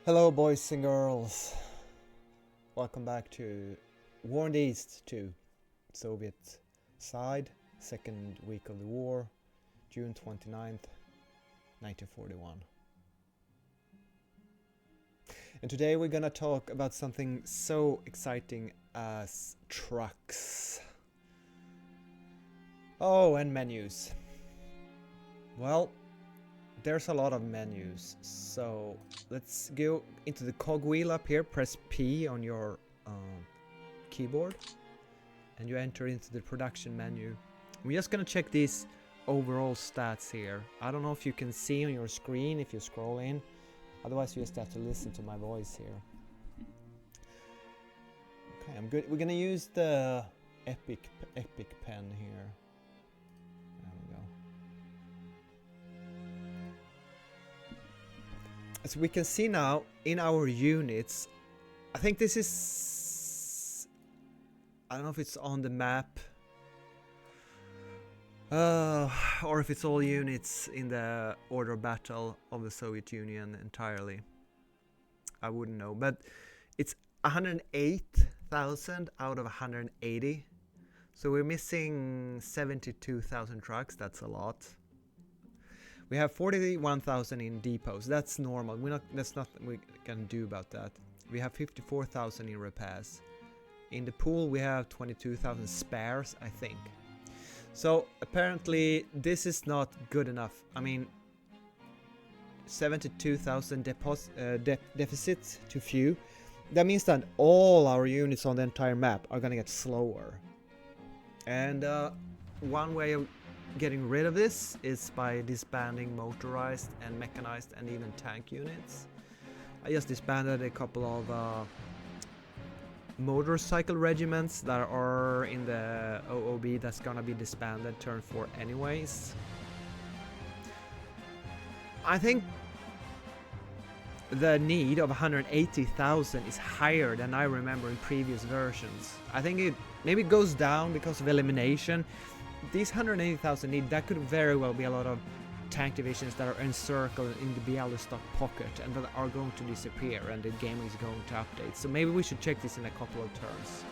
Hello, boys and girls. Welcome back to War in the East 2, Soviet side, second week of the war, June 29th, 1941. And today we're gonna talk about something so exciting as trucks. Oh, and menus. Well, there's a lot of menus, so let's go into the cogwheel up here. Press P on your keyboard and you enter into the production menu. We're just gonna check these overall stats here. I don't know if you can see on your screen if you scroll in, otherwise you just have to listen to my voice here. Okay, I'm good. We're gonna use the epic pen here. There we go. As we can see now in our units, I think this is, I don't know if it's on the map or if it's all units in the order of battle of the Soviet Union entirely. I wouldn't know, but it's 108,000 out of 180, so we're missing 72,000 trucks. That's a lot. We have 41,000 in depots. That's normal. That's nothing we can do about that. We have 54,000 in repairs. In the pool we have 22,000 spares, I think. So apparently this is not good enough. I mean, 72,000 deficits too few. That means that all our units on the entire map are gonna get slower. And one way of getting rid of this is by disbanding motorized and mechanized and even tank units. I just disbanded a couple of motorcycle regiments that are in the OOB that's gonna be disbanded turn 4 anyways. I think the need of 180,000 is higher than I remember in previous versions. I think it maybe goes down because of elimination. These 180,000 need, that could very well be a lot of tank divisions that are encircled in the Bialystok pocket and that are going to disappear and the game is going to update. So maybe we should check this in a couple of turns.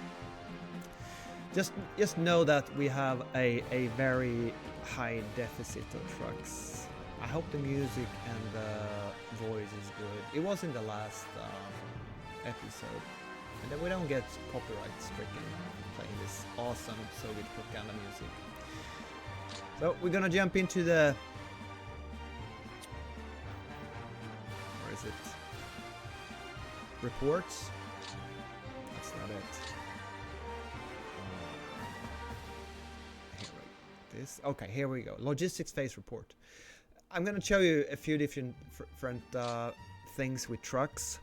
Just know that we have a very high deficit of trucks. I hope the music and the voice is good. It was in the last episode. And then we don't get copyright stricken playing this awesome Soviet propaganda music. So we're gonna jump into the, where is it? Reports? That's not it. This. Okay, here we go. Logistics phase report. I'm gonna show you a few different things with trucks.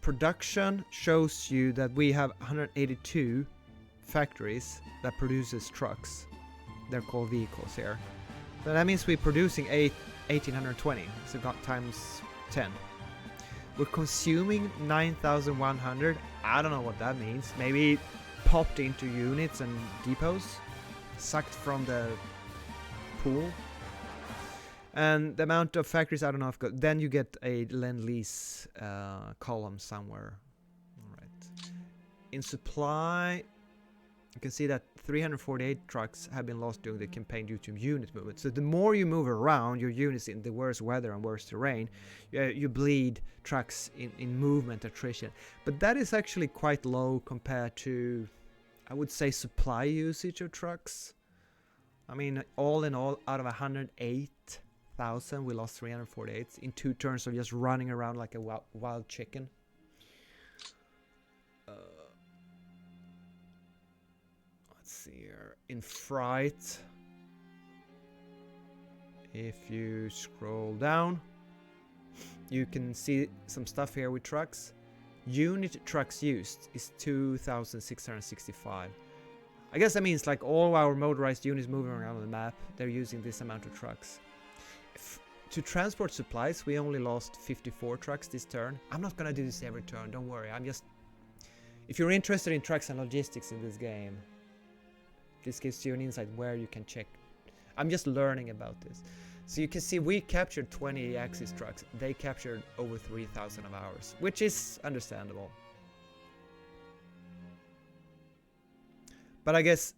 Production shows you that we have 182 factories that produces trucks. They're called vehicles here. So that means we're producing 1,820, so got times 10. We're consuming 9,100. I don't know what that means. Maybe it popped into units and depots, sucked from the pool. And the amount of factories, I don't know if then you get a Lend-Lease column somewhere. Alright. In supply, you can see that 348 trucks have been lost during the campaign due to unit movement. So the more you move around your units in the worse weather and worse terrain, you bleed trucks in movement attrition. But that is actually quite low compared to, I would say, supply usage of trucks. I mean, all in all, out of 108,000, we lost 348 in 2 turns of just running around like a wild chicken. Let's see here. In fright, if you scroll down, you can see some stuff here with trucks. Unit trucks used is 2,665. I guess that means like all our motorized units moving around on the map, they're using this amount of trucks. To transport supplies, we only lost 54 trucks this turn. I'm not gonna do this every turn, don't worry. If you're interested in trucks and logistics in this game, this gives you an insight where you can check. I'm just learning about this. So you can see we captured 20 Axis trucks. They captured over 3,000 of ours, which is understandable. But I guess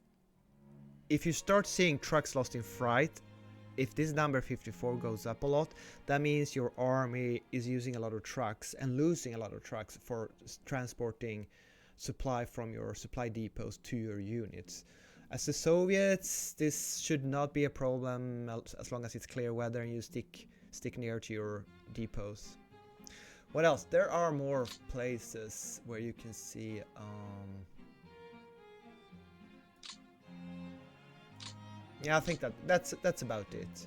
if you start seeing trucks lost in fright, if this number 54 goes up a lot, that means your army is using a lot of trucks and losing a lot of trucks for transporting supply from your supply depots to your units. As the Soviets, this should not be a problem as long as it's clear weather and you stick near to your depots. What else? There are more places where you can see yeah, I think that's about it.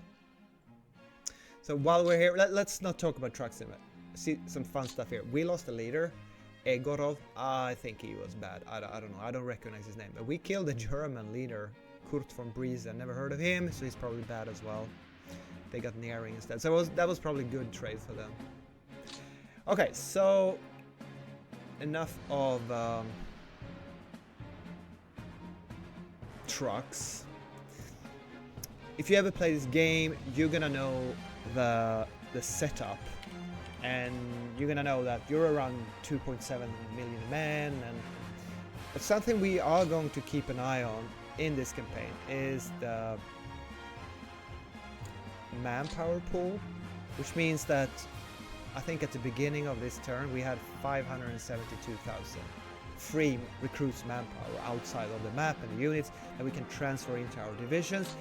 So while we're here, let's not talk about trucks anymore. See some fun stuff here. We lost a leader, Egorov. I think he was bad. I don't know. I don't recognize his name. But we killed a German leader, Kurt von Briese. Never heard of him, so he's probably bad as well. They got Nearing instead. So that was probably a good trade for them. Okay, so enough of trucks. If you ever play this game, you're gonna know the setup, and you're gonna know that you're around 2.7 million men. But something we are going to keep an eye on in this campaign is the manpower pool, which means that I think at the beginning of this turn we had 572,000 free recruits manpower outside of the map and the units that we can transfer into our divisions.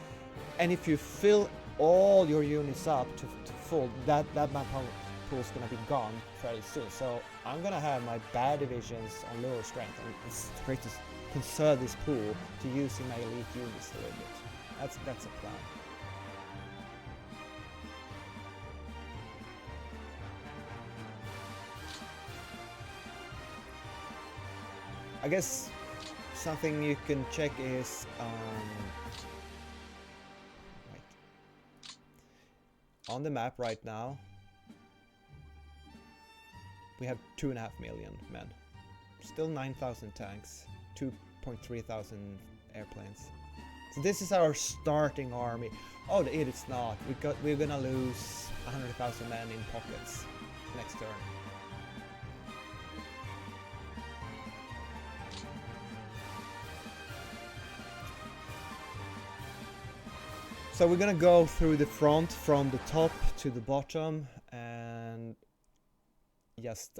And if you fill all your units up to full, that manpower pool is going to be gone fairly soon. So I'm going to have my bad divisions on lower strength, and it's great to conserve this pool to use in my elite units a little bit. That's a plan. I guess something you can check is on the map right now, we have 2.5 million men. Still 9,000 tanks, 2.3 thousand airplanes. So this is our starting army. Oh, it's not. We're gonna lose 100,000 men in pockets next turn. So we're gonna go through the front from the top to the bottom and just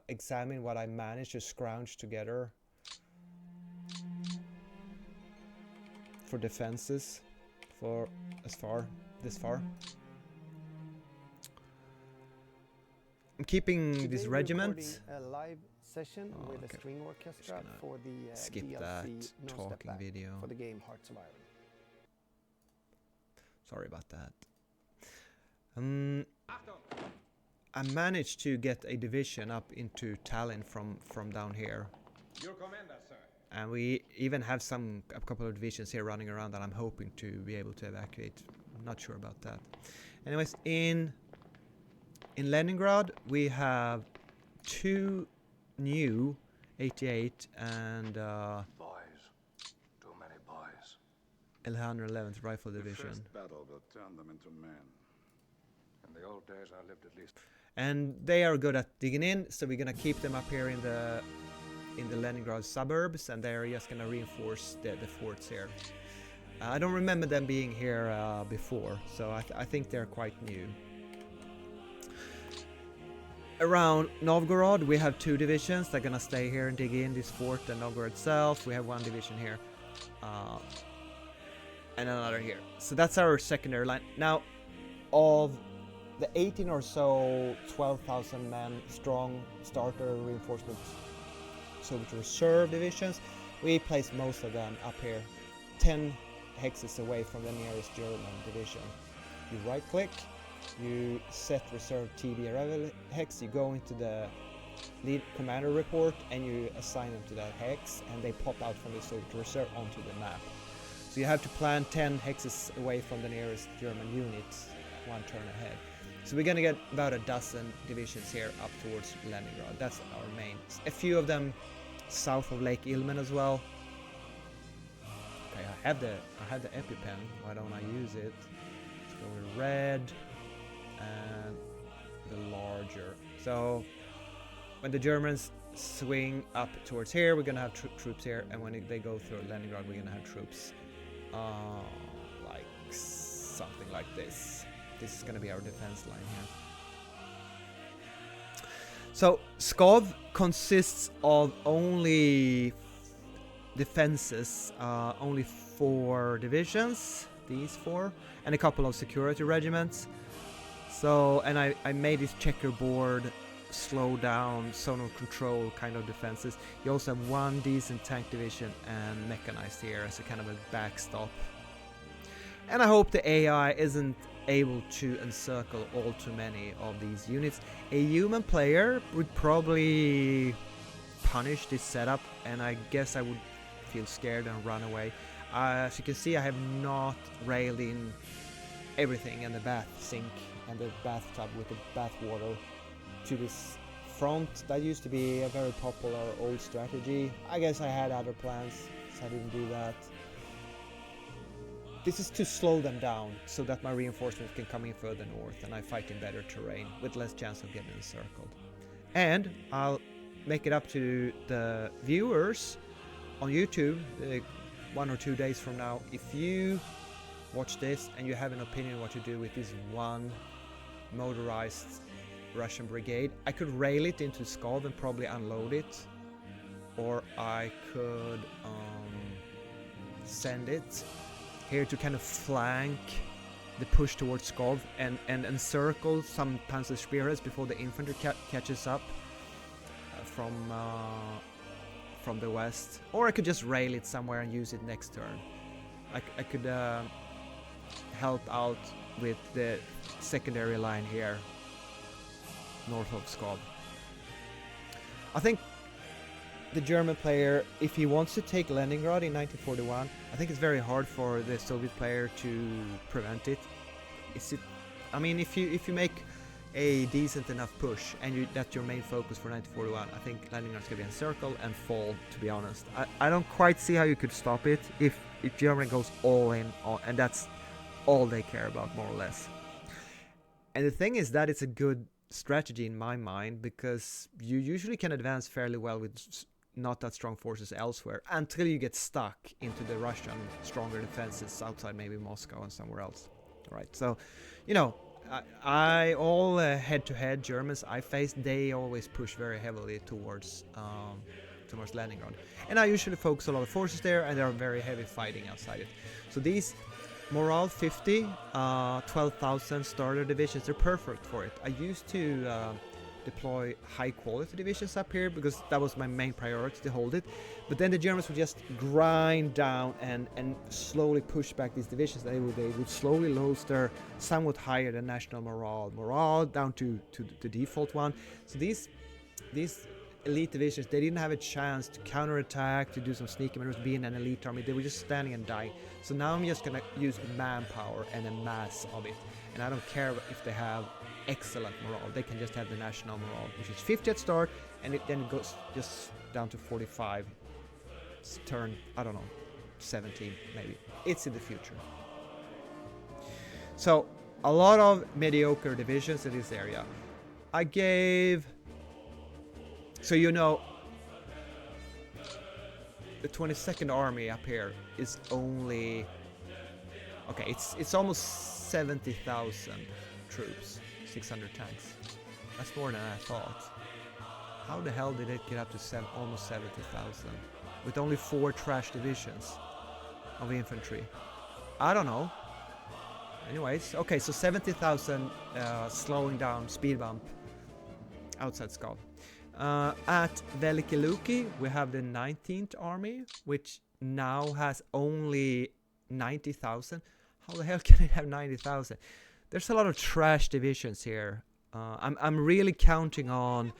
examine what I managed to scrounge together for defenses for this far. I'm keeping this regiment. A live session with a string orchestra for the skip DLC that No talking Step Back video. for the game Hearts of Iron. Sorry about that. I managed to get a division up into Tallinn from down here. Your commander, sir. And we even have a couple of divisions here running around that I'm hoping to be able to evacuate. I'm not sure about that. Anyways, in Leningrad we have 2 new 88 and Boys. Too many boys. 111th Rifle Division. The first battle will turn them into men. In the old days I lived at least. And they are good at digging in, so we're gonna keep them up here in the Leningrad suburbs, and they're just gonna reinforce the forts here. I don't remember them being here before, so I think they're quite new. Around Novgorod we have 2 divisions. They're gonna stay here and dig in this fort and Novgorod itself. We have 1 division here and another here. So that's our secondary line. Now, of the 18 or so 12,000 men strong starter reinforcement Soviet reserve divisions, we place most of them up here 10 hexes away from the nearest German division. You right click, you set reserve TB hex, you go into the lead commander report and you assign them to that hex, and they pop out from the Soviet reserve onto the map. So you have to plan 10 hexes away from the nearest German unit, 1 turn ahead. So we're gonna get about a dozen divisions here up towards Leningrad. That's our main. A few of them south of Lake Ilmen as well. Okay, I have the EpiPen. Why don't I use it? go with red and the larger. So when the Germans swing up towards here, we're gonna have troops here, and when they go through Leningrad, we're gonna have troops like something like this. This is gonna be our defense line here. So Pskov consists of only defenses, only 4 divisions, these 4, and a couple of security regiments. So, and I made this checkerboard slow down, zone of control kind of defenses. You also have 1 decent tank division and mechanized here as a kind of a backstop. And I hope the AI isn't able to encircle all too many of these units. A human player would probably punish this setup, and I guess I would feel scared and run away. As you can see, I have not railed in everything in the bath sink and the bathtub with the bath water to this front. That used to be a very popular old strategy. I guess I had other plans, so I didn't do that. This is to slow them down so that my reinforcements can come in further north and I fight in better terrain with less chance of getting encircled. And I'll make it up to the viewers on YouTube 1 or 2 days from now. If you watch this and you have an opinion what to do with this 1 motorized Russian brigade, I could rail it into Pskov and probably unload it, or I could send it here to kind of flank the push towards Pskov and encircle some Panzer spearheads before the infantry catches up from the west. Or I could just rail it somewhere and use it next turn. I could help out with the secondary line here north of Pskov. I think the German player, if he wants to take Leningrad in 1941, I think it's very hard for the Soviet player to prevent it. I mean, if you make a decent enough push and that's your main focus for 1941, I think Leningrad's gonna be encircled and fall, to be honest. I don't quite see how you could stop it if Germany goes all in, and that's all they care about, more or less. And the thing is that it's a good strategy in my mind, because you usually can advance fairly well with not that strong forces elsewhere until you get stuck into the Russian stronger defenses outside maybe Moscow and somewhere else. Right, so you know, I all head-to-head Germans I faced, they always push very heavily towards Leningrad, and I usually focus a lot of forces there, and there are very heavy fighting outside it. So these Morale 50, 12,000 starter divisions, they're perfect for it. I used to deploy high quality divisions up here because that was my main priority, to hold it. But then the Germans would just grind down and slowly push back these divisions. They would slowly lose their somewhat higher than national morale down to the default one. So these elite divisions, they didn't have a chance to counterattack, to do some sneaky maneuvers, being an elite army. They were just standing and dying. So now I'm just gonna use manpower and a mass of it, and I don't care if they have excellent morale. They can just have the national morale, which is 50 at start, and then it goes just down to 45 turn, I don't know, 17 maybe. It's in the future. So a lot of mediocre divisions in this area. I gave, so you know, the 22nd Army up here is only, okay, it's almost 70,000 troops, 600 tanks. That's more than I thought. How the hell did it get up to almost 70,000 with only 4 trash divisions of infantry? I don't know. Anyways, okay, so 70,000 slowing down, speed bump outside Pskov. At Veliki Luki, we have the 19th Army, which now has only 90,000. How the hell can it have 90,000? There's a lot of trash divisions here. I'm really counting on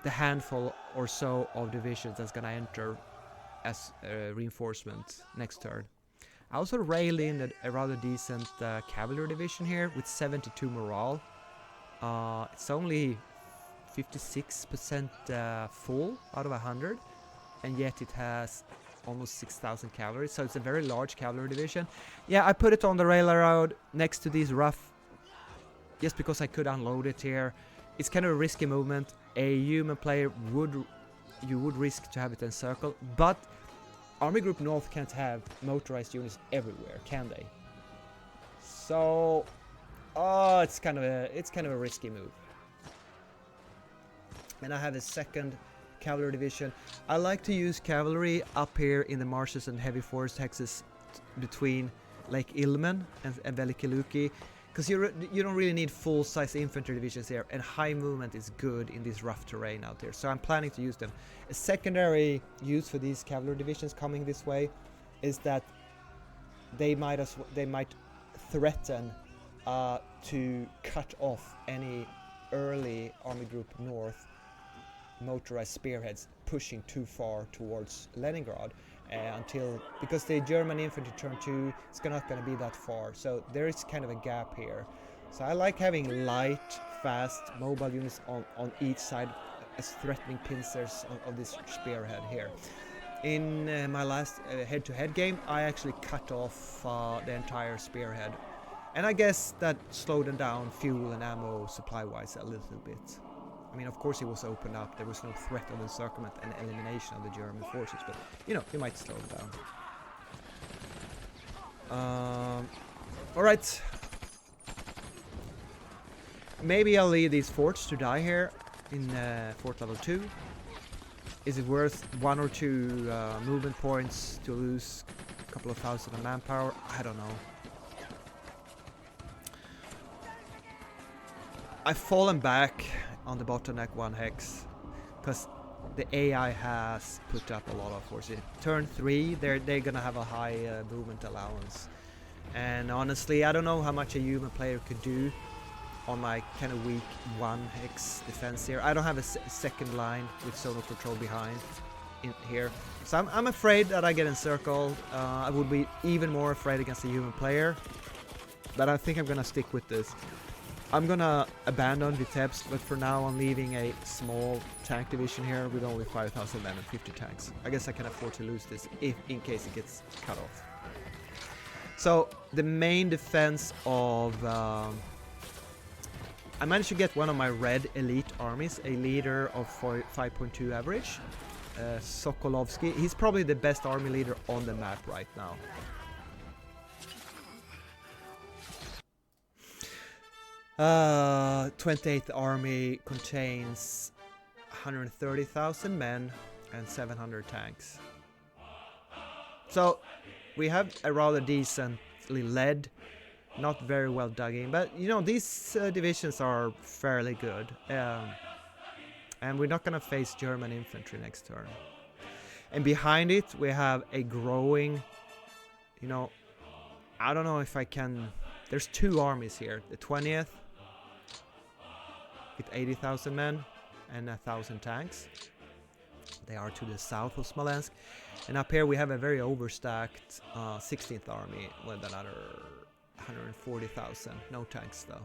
the handful or so of divisions that's gonna enter as reinforcement next turn. I also railed in a rather decent cavalry division here with 72 morale. It's only 56% full out of 100, and yet it has almost 6,000 cavalry, so it's a very large cavalry division. Yeah, I put it on the railroad next to these rough, just because I could unload it here. It's kind of a risky movement. A human player would risk to have it encircled, but Army Group North can't have motorized units everywhere, can they? So, it's kind of a risky move. And I have a second cavalry division. I like to use cavalry up here in the marshes and heavy forest hexes between Lake Ilmen and Velikiluki, because you don't really need full-size infantry divisions here, and high movement is good in this rough terrain out here. So I'm planning to use them. A secondary use for these cavalry divisions coming this way is that they might threaten to cut off any early Army Group North motorized spearheads pushing too far towards Leningrad because the German infantry turn 2 is not going to be that far, so there is kind of a gap here. So I like having light, fast, mobile units on each side as threatening pincers of this spearhead here. In my last head-to-head game, I actually cut off the entire spearhead, and I guess that slowed them down fuel and ammo supply-wise a little bit. I mean, of course it was opened up, there was no threat of encirclement and elimination of the German forces, but, you know, you might slow them down. Alright. Maybe I'll leave these forts to die here in fort level 2. Is it worth 1 or 2 movement points to lose a couple of thousand of manpower? I don't know. I've fallen back on the bottleneck 1 hex because the AI has put up a lot of forces. Turn 3, they're gonna have a high movement allowance, and honestly I don't know how much a human player could do on my kind of weak 1 hex defense here. I don't have a second line with zonal control behind in here, so I'm afraid that I get encircled. I would be even more afraid against a human player, but I think I'm gonna stick with this. I'm gonna abandon Vitebsk, but for now I'm leaving a small tank division here with only 5,000 men and 50 tanks. I guess I can afford to lose this in case it gets cut off. So the main defense of... I managed to get one of my red elite armies, a leader of 5.2 average, Sokolovsky. He's probably the best army leader on the map right now. 28th Army contains 130,000 men and 700 tanks. So we have a rather decently led, not very well dug in, but you know, these divisions are fairly good. And we're not gonna face German infantry next turn. And behind it we have a growing, you know, I don't know if I can... There's 2 armies here. The 20th with 80,000 men and 1,000 tanks. They are to the south of Smolensk. And up here we have a very overstacked 16th army with another 140,000. No tanks though.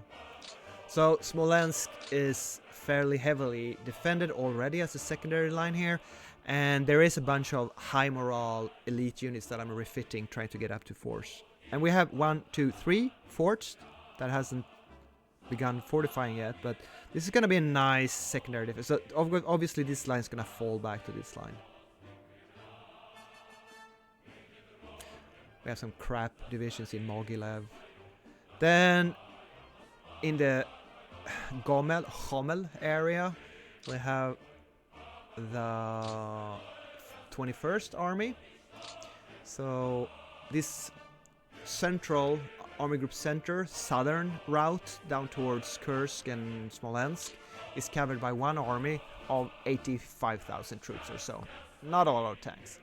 So Smolensk is fairly heavily defended already as a secondary line here. And there is a bunch of high morale elite units that I'm refitting, trying to get up to force. And we have 1, 2, 3 forts that hasn't begun fortifying yet, but this is going to be a nice secondary defense. So obviously this line is going to fall back to this line. We have some crap divisions in Mogilev. Then in the Gomel area we have the 21st Army. So this central Army Group Center, southern route down towards Kursk and Smolensk is covered by 1 army of 85,000 troops or so. Not all our tanks.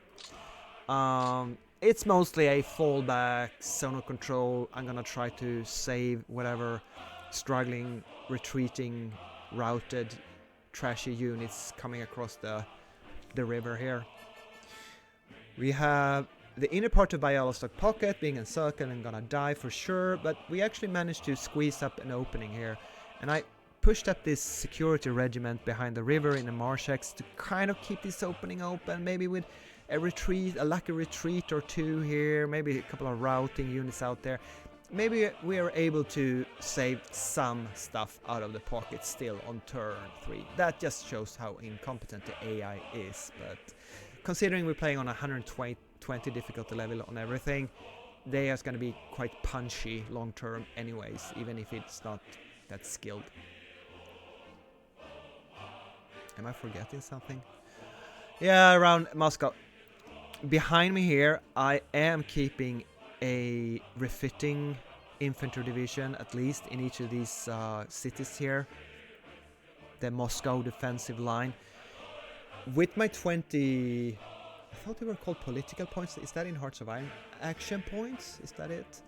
It's mostly a fallback, zonal control. I'm gonna try to save whatever struggling, retreating, routed, trashy units coming across the river here. We have the inner part of Bialystok Pocket being encircled and gonna die for sure, but we actually managed to squeeze up an opening here, and I pushed up this security regiment behind the river in the Marshex to kind of keep this opening open, maybe with a retreat, a lucky retreat or two here, maybe a couple of routing units out there. Maybe we are able to save some stuff out of the pocket still on turn 3. That just shows how incompetent the AI is, but considering we're playing on 120 difficulty level on everything, they are going to be quite punchy long term anyways, even if it's not that skilled. Am I forgetting something? Yeah, around Moscow. Behind me here, I am keeping a refitting infantry division, at least in each of these cities here. The Moscow defensive line. With my 20... I thought they were called political points. Is that in Hearts of Iron? Action points? Is that it?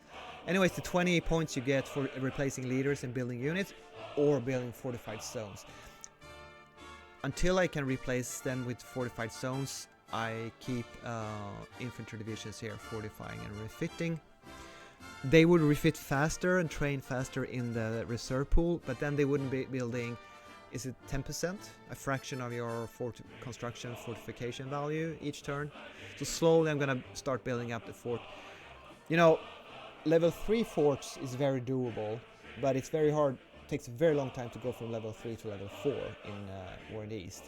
Anyways, the 20 points you get for replacing leaders and building units or building fortified zones. Until I can replace them with fortified zones, I keep infantry divisions here fortifying and refitting. They would refit faster and train faster in the reserve pool, but then they wouldn't be building, is it 10%? A fraction of your construction fortification value each turn. So slowly I'm gonna start building up the fort. You know, level 3 forts is very doable, but it's very hard. It takes a very long time to go from level 3 to level 4 in War in the East.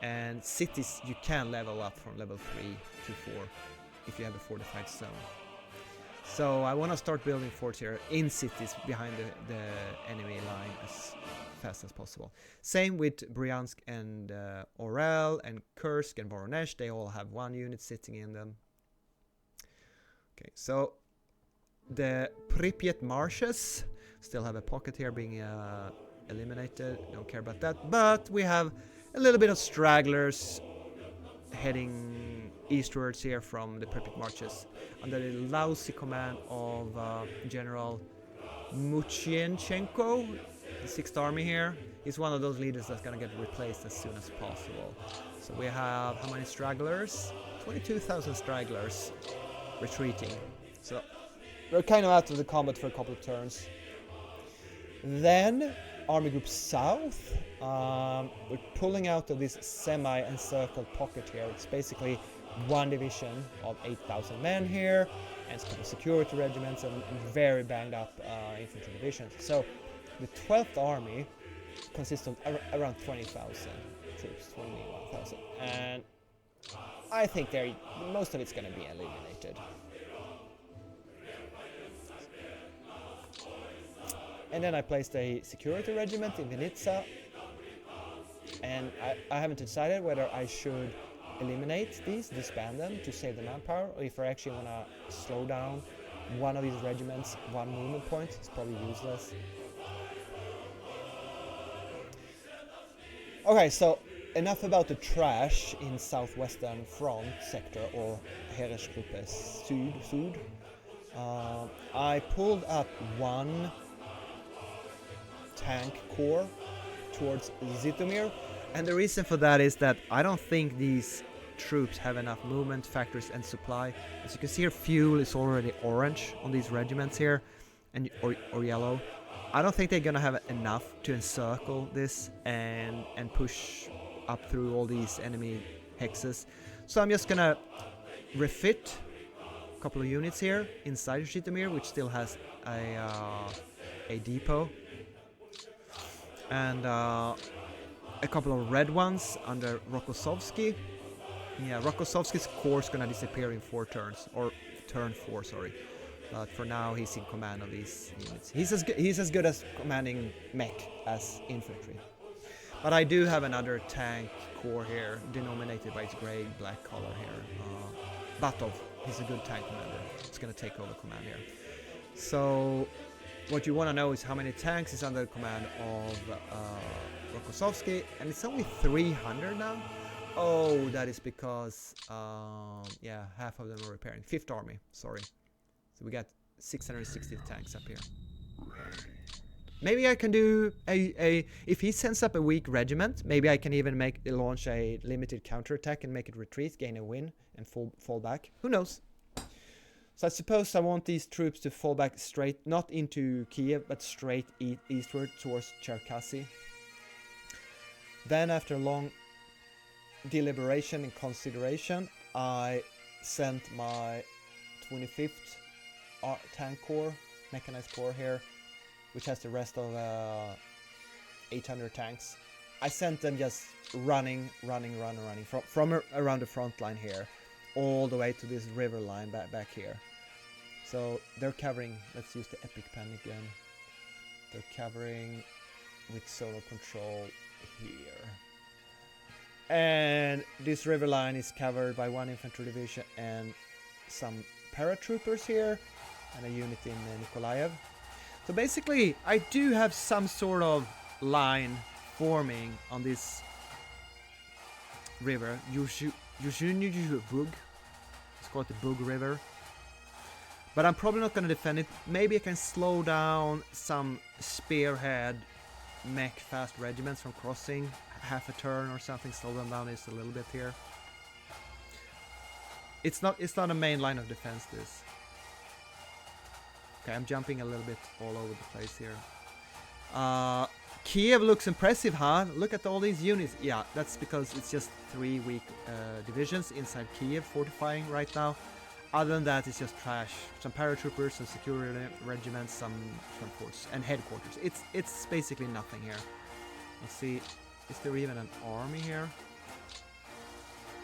And cities you can level up from level 3 to 4 if you have a fortified zone. So I want to start building forts here in cities behind the enemy line as fast as possible. Same with Bryansk and Orel and Kursk and Voronezh. They all have one unit sitting in them. Okay, so the Pripyat marshes still have a pocket here being eliminated. Don't care about that. But we have a little bit of stragglers heading eastwards here from the Pripyat marshes under the lousy command of General Muchienchenko, the 6th Army here. He's one of those leaders that's gonna get replaced as soon as possible. So we have how many stragglers? 22,000 stragglers retreating. So we're kind of out of the combat for a couple of turns. Then Army Group South, we're pulling out of this semi-encircled pocket here. It's basically one division of 8,000 men here, and a couple of security regiments and very banged up infantry divisions. So the 12th Army consists of around 20,000 troops, 21,000, and I think most of it's going to be eliminated. And then I placed a security regiment in Vinitsa, and I haven't decided whether I should eliminate these, disband them to save the manpower, or if I actually want to slow down one of these regiments, one movement point. It's probably useless. Okay, so enough about the trash in southwestern front sector, or Heeresgruppe Süd. I pulled up one tank corps towards Zhytomyr, and the reason for that is that I don't think these troops have enough movement factors and supply. As you can see here, fuel is already orange on these regiments here, and or yellow. I don't think they're gonna have enough to encircle this and push up through all these enemy hexes. So I'm just gonna refit a couple of units here inside Zhytomyr, which still has a depot, and a couple of red ones under Rokossovsky. Yeah, Rokossovsky's corps is gonna disappear in 4 turns, or turn 4, sorry. But for now, he's in command of these units. He's as good as commanding mech as infantry. But I do have another tank corps here, denominated by its gray-black color here. Batov, he's a good tank commander. It's gonna take over command here. So what you want to know is how many tanks is under the command of Rokossovsky, and it's only 300 now. Oh, that is because yeah, half of them are repairing. 5th Army, sorry. So we got 660 tanks up here. Maybe I can do if he sends up a weak regiment, maybe I can even launch a limited counterattack and make it retreat, gain a win, and fall back. Who knows? So I suppose I want these troops to fall back straight, not into Kiev, but straight eastward towards Cherkasy. Then after long deliberation and consideration, I sent my 25th tank corps, mechanized corps here, which has the rest of 800 tanks. I sent them just running from around the front line here, all the way to this river line back here. So they're covering, let's use the Epic Pen again. They're covering with solar control here. And this river line is covered by 1 infantry division and some paratroopers here, and a unit in Nikolaev. So basically, I do have some sort of line forming on this river. Bug. It's called the Bug River. But I'm probably not going to defend it. Maybe I can slow down some spearhead mech fast regiments from crossing. Half a turn or something, slow them down just a little bit here. It's not a main line of defense, this. Okay, I'm jumping a little bit all over the place here. Kiev looks impressive, huh? Look at all these units. Yeah, that's because it's just 3 weak divisions inside Kiev fortifying right now. Other than that, it's just trash. Some paratroopers, some security regiments, some forts and headquarters. It's basically nothing here. Let's see, is there even an army here?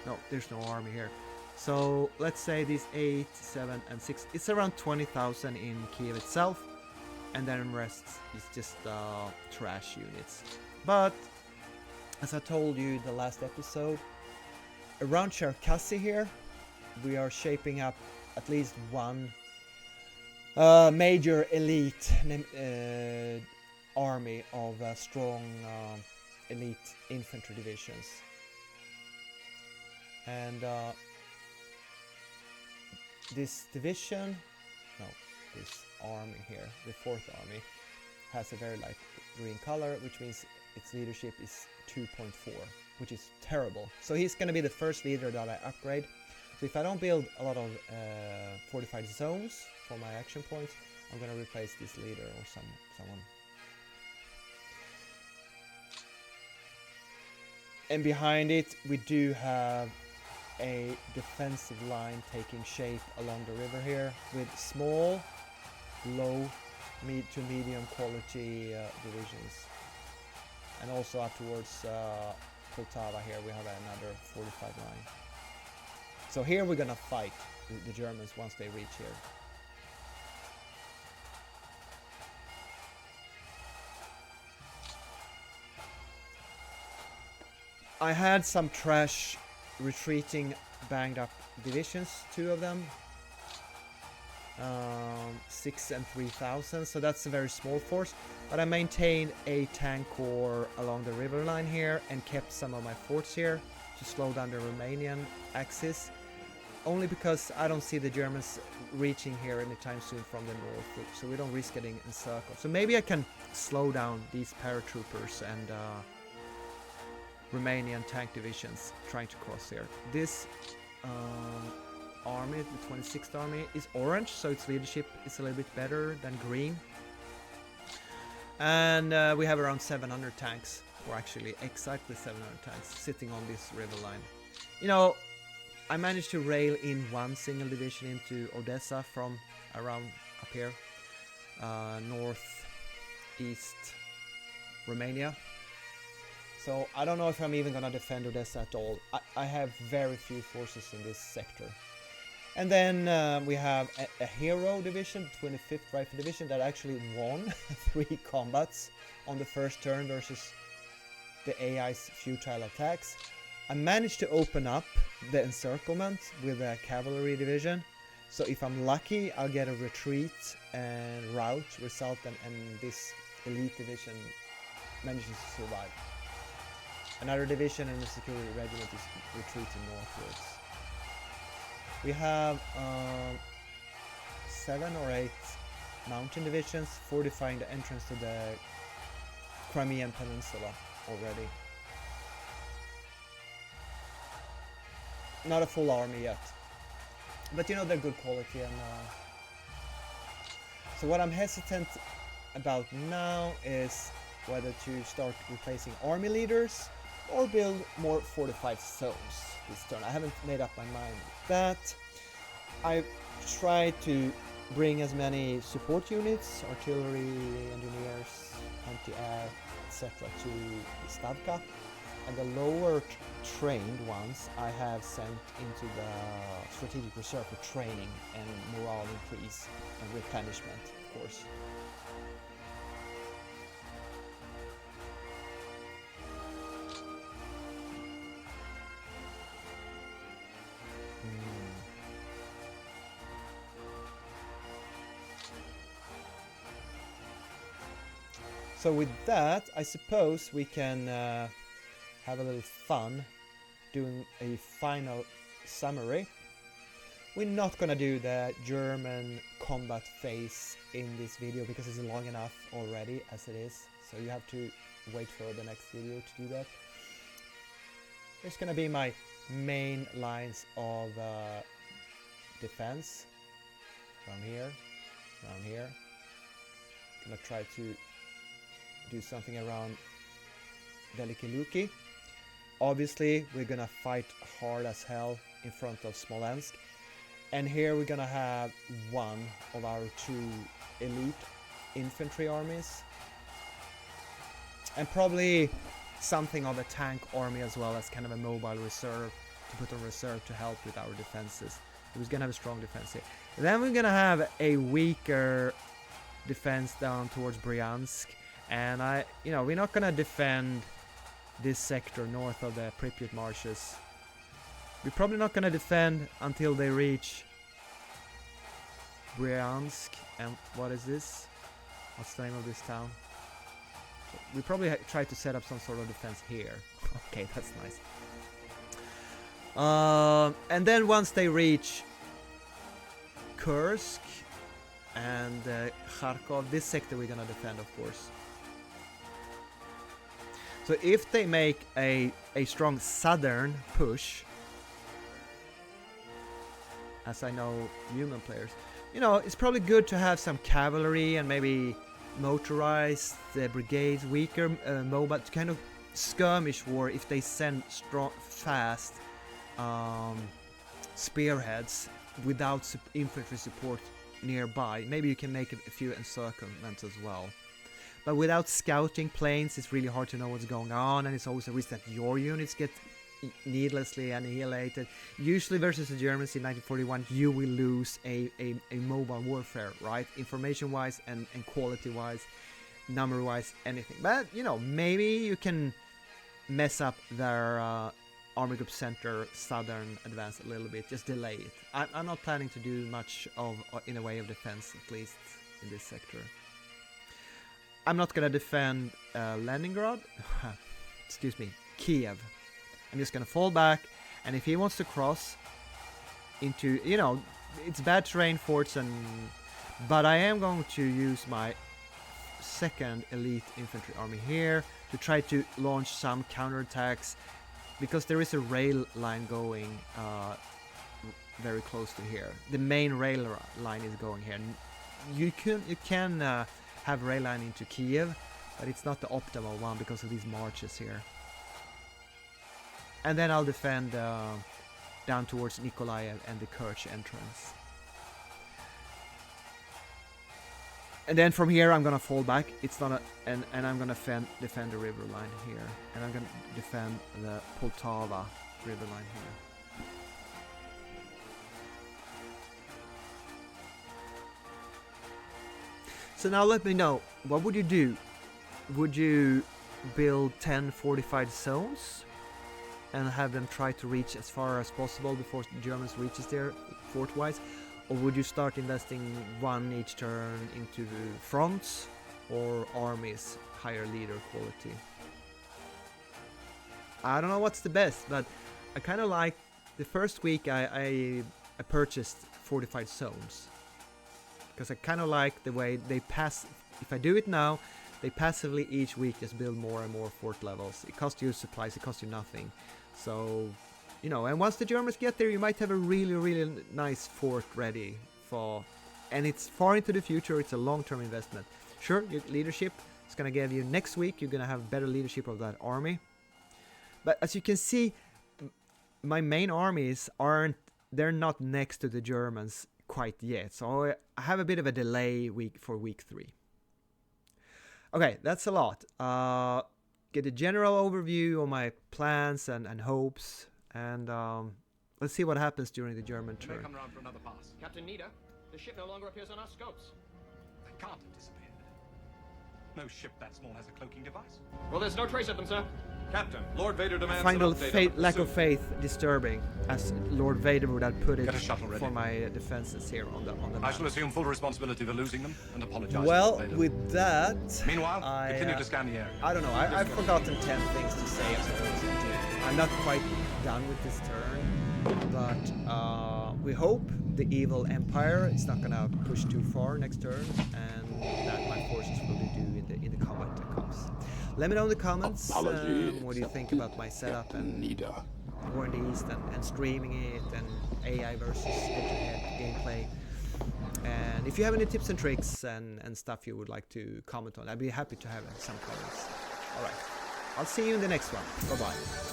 No, there's no army here. So let's say these 8, 7, and 6. It's around 20,000 in Kiev itself, and then the rest is just trash units. But as I told you in the last episode, around Cherkasy here, we are shaping up at least one major elite army of strong elite infantry divisions. And this division, no, this army here, the 4th army, has a very light green color, which means its leadership is 2.4, which is terrible. So he's going to be the first leader that I upgrade. So if I don't build a lot of fortified zones for my action points, I'm going to replace this leader or someone. And behind it, we do have a defensive line taking shape along the river here with small, low, to medium quality divisions. And also up towards Poltava here we have another fortified line. So here we're gonna fight the Germans once they reach here. I had some trash retreating banged up divisions, 2 of them, 6 and 3,000, so that's a very small force, but I maintained a tank corps along the river line here and kept some of my forts here to slow down the Romanian axis, only because I don't see the Germans reaching here anytime soon from the north, so we don't risk getting encircled. So maybe I can slow down these paratroopers and Romanian tank divisions trying to cross here. This army, the 26th army, is orange, so its leadership is a little bit better than green. And we have around 700 tanks, or actually exactly 700 tanks, sitting on this river line. You know, I managed to rail in 1 single division into Odessa from around up here, northeast Romania. So I don't know if I'm even gonna defend Odessa at all. I have very few forces in this sector. And then we have a hero division, 25th Rifle Division, that actually won 3 combats on the first turn versus the AI's futile attacks. I managed to open up the encirclement with a cavalry division. So if I'm lucky, I'll get a retreat and rout result, and this elite division manages to survive. Another division and the security regiment is retreating northwards. We have 7 or 8 mountain divisions fortifying the entrance to the Crimean Peninsula already. Not a full army yet, but you know, they're good quality. And so what I'm hesitant about now is whether to start replacing army leaders or build more fortified zones this turn. I haven't made up my mind with that. I try to bring as many support units, artillery, engineers, anti-air, etc. to Stavka, and the lower trained ones I have sent into the strategic reserve for training and morale increase and replenishment, of course. So with that, I suppose we can have a little fun doing a final summary. We're not gonna do the German combat phase in this video because it's long enough already as it is. So you have to wait for the next video to do that. Here's gonna be my main lines of defense. Around here, around here. Gonna try to do something around Veliky. Obviously, we're gonna fight hard as hell in front of Smolensk. And here we're gonna have one of our 2 elite infantry armies. And probably something of a tank army as well as kind of a mobile reserve to put on reserve to help with our defenses. We're gonna have a strong defense here. And then we're gonna have a weaker defense down towards Bryansk. And we're not gonna defend this sector north of the Pripyat marshes. We're probably not gonna defend until they reach Bryansk. And what is this? What's the name of this town? We probably try to set up some sort of defense here. Okay, that's nice. And then once they reach Kursk and Kharkov, this sector we're gonna defend, of course. So if they make a strong southern push, as I know human players, it's probably good to have some cavalry and maybe motorized brigades, weaker mobile, to kind of skirmish war if they send strong, fast spearheads without infantry support nearby. Maybe you can make a few encirclements as well. But without scouting planes, it's really hard to know what's going on, and it's always a risk that your units get needlessly annihilated. Usually versus the Germans in 1941, you will lose a mobile warfare, right? Information-wise and quality-wise, number-wise, anything. But, maybe you can mess up their Army Group Center southern advance a little bit, just delay it. I'm not planning to do much in the way of defense, at least in this sector. I'm not gonna defend Leningrad, excuse me, Kiev. I'm just gonna fall back, and if he wants to cross into, it's bad terrain forts, but I am going to use my 2nd elite infantry army here to try to launch some counterattacks, because there is a rail line going very close to here. The main rail line is going here. You can have rail line into Kiev, but it's not the optimal one because of these marches here. And then I'll defend down towards Nikolaev and the Kerch entrance. And then from here I'm gonna fall back. It's not and I'm gonna defend the river line here, and I'm gonna defend the Poltava river line here. So now let me know, what would you do? Would you build 10 fortified zones and have them try to reach as far as possible before the Germans reaches there fort-wise? Or would you start investing 1 each turn into fronts or armies, higher leader quality? I don't know what's the best, but I kind of like the first week I purchased fortified zones. Because I kind of like the way they pass. If I do it now, they passively each week just build more and more fort levels. It costs you supplies, it costs you nothing. So, and once the Germans get there, you might have a really, really nice fort ready for. And it's far into the future, it's a long-term investment. Sure, your leadership is going to give you next week, you're going to have better leadership of that army. But as you can see, my main armies they're not next to the Germans quite yet. So I have a bit of a delay for week 3. Okay, that's a lot. Get a general overview of my plans and hopes, and let's see what happens during the German turn. Come round for another pass. Captain Nida, the ship no longer appears on our scopes. They can't have disappeared. No ship that small has a cloaking device. Well, there's no trace of them, sir. Captain, Lord Vader demands Find an the update on the lack of pursuit. faith disturbing, as Lord Vader would have put it Get a shuttle ready. for my defenses here on the I map. shall assume full responsibility for losing them and apologize. Well, to Vader. with that, Meanwhile, I, continue to scan the area. I don't know. I've forgotten 10 things to say. I'm not quite done with this turn, but we hope the evil empire is not gonna push too far next turn, and that my forces will do in the combat that comes. Let me know in the comments what do you think about my setup and War in the East and streaming it and AI versus head-to-head gameplay. And if you have any tips and tricks and stuff you would like to comment on, I'd be happy to have some comments. Alright, I'll see you in the next one. Bye bye.